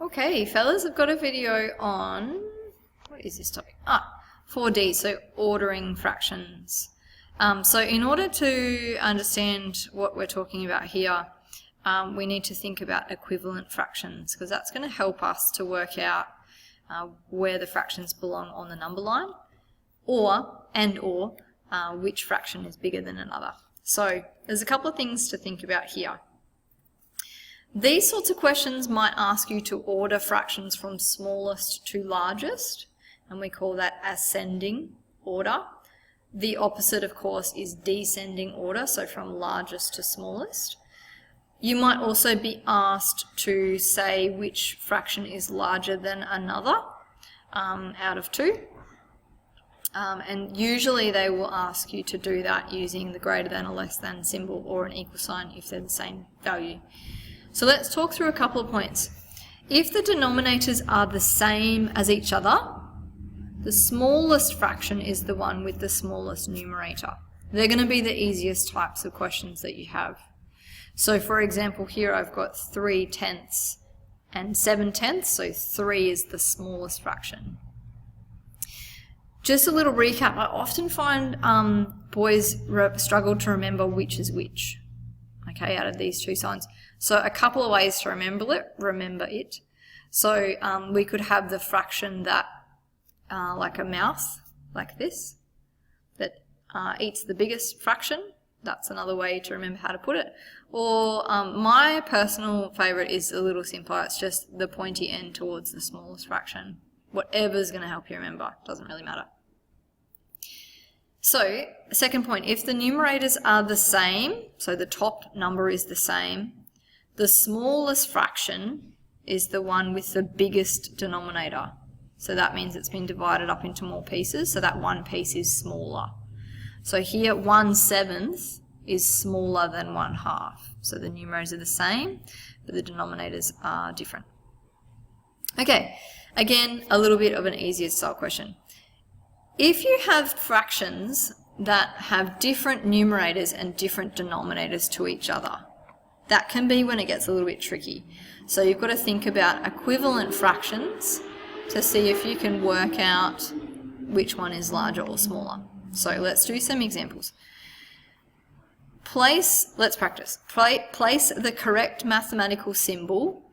Okay, fellas, I've got a video on, what is this topic? 4D, so ordering fractions. So in order to understand what we're talking about here, we need to think about equivalent fractions, because that's going to help us to work out where the fractions belong on the number line, or which fraction is bigger than another. So there's a couple of things to think about here. These sorts of questions might ask you to order fractions from smallest to largest, and we call that ascending order. The opposite, of course, is descending order, so from largest to smallest. You might also be asked to say which fraction is larger than another out of two. And usually they will ask you to do that using the greater than or less than symbol or an equal sign if they're the same value. So let's talk through a couple of points. If the denominators are the same as each other, the smallest fraction is the one with the smallest numerator. They're going to be the easiest types of questions that you have. So for example, here I've got 3/10 and 7/10, so 3 is the smallest fraction. Just a little recap, I often find boys struggle to remember which is which, okay, out of these two signs. So a couple of ways to remember it. So we could have the fraction that, like a mouse, like this, that eats the biggest fraction. That's another way to remember how to put it. Or my personal favourite is a little simpler. It's just the pointy end towards the smallest fraction. Whatever's going to help you remember, doesn't really matter. So, second point, if the numerators are the same, so the top number is the same, the smallest fraction is the one with the biggest denominator. So that means it's been divided up into more pieces, so that one piece is smaller. So here 1/7 is smaller than 1/2. So the numerators are the same, but the denominators are different. Okay, again, a little bit of an easier style question. If you have fractions that have different numerators and different denominators to each other, that can be when it gets a little bit tricky. So you've got to think about equivalent fractions to see if you can work out which one is larger or smaller. So let's do some examples. Let's practice. Place the correct mathematical symbol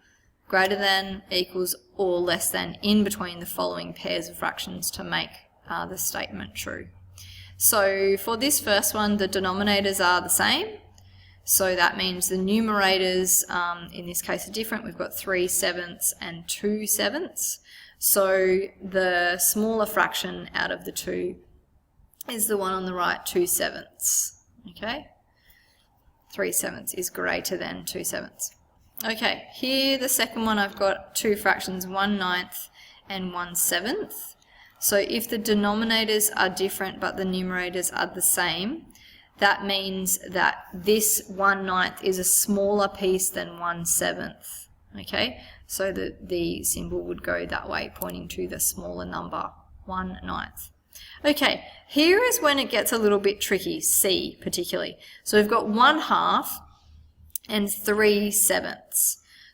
greater than, equals, or less than in between the following pairs of fractions to make the statement true. So for this first one, the denominators are the same. So that means the numerators in this case are different. We've got 3/7 and 2/7. So the smaller fraction out of the two is the one on the right, 2/7. Okay? 3/7 is greater than 2/7. Okay, here the second one I've got two fractions, 1/9 and 1/7. So if the denominators are different but the numerators are the same, that means that this 1/9 is a smaller piece than 1/7. Okay, so the symbol would go that way, pointing to the smaller number, 1/9. Okay, here is when it gets a little bit tricky, C particularly. So we've got 1/2 and 3/7.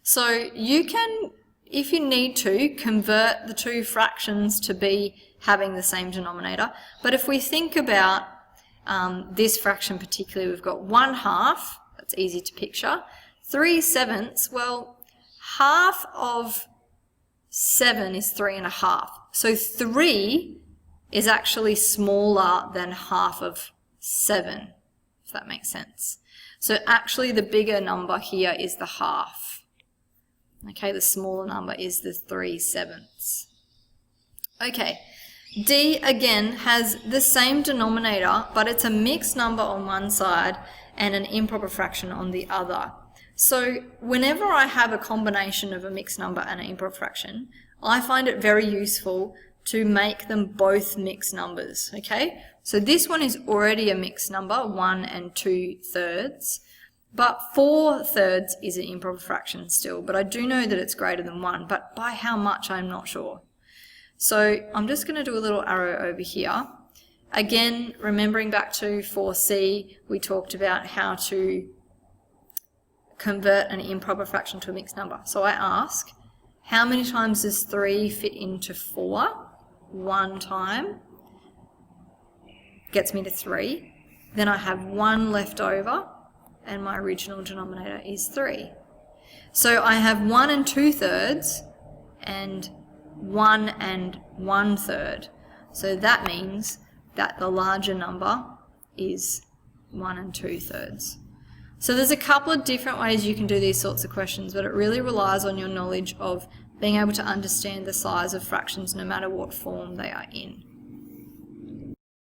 So you can, if you need to, convert the two fractions to be having the same denominator. But if we think about this fraction particularly, we've got 1/2, that's easy to picture. 3/7, well, half of 7 is 3.5. So 3 is actually smaller than half of 7, if that makes sense. So actually the bigger number here is the half. Okay, the smaller number is the 3/7. Okay, D again has the same denominator, but it's a mixed number on one side and an improper fraction on the other. So whenever I have a combination of a mixed number and an improper fraction, I find it very useful to make them both mixed numbers, okay? So this one is already a mixed number, 1 and 2/3, but 4/3 is an improper fraction still, but I do know that it's greater than 1, but by how much I'm not sure. So I'm just going to do a little arrow over here. Again, remembering back to 4C, we talked about how to convert an improper fraction to a mixed number. So I ask, How many times does 3 fit into 4? 1 time. Gets me to 3. Then I have 1 left over, and my original denominator is 3. So I have 1 2/3 and 1 1/3. So that means that the larger number is 1 2/3. So there's a couple of different ways you can do these sorts of questions, but it really relies on your knowledge of being able to understand the size of fractions no matter what form they are in.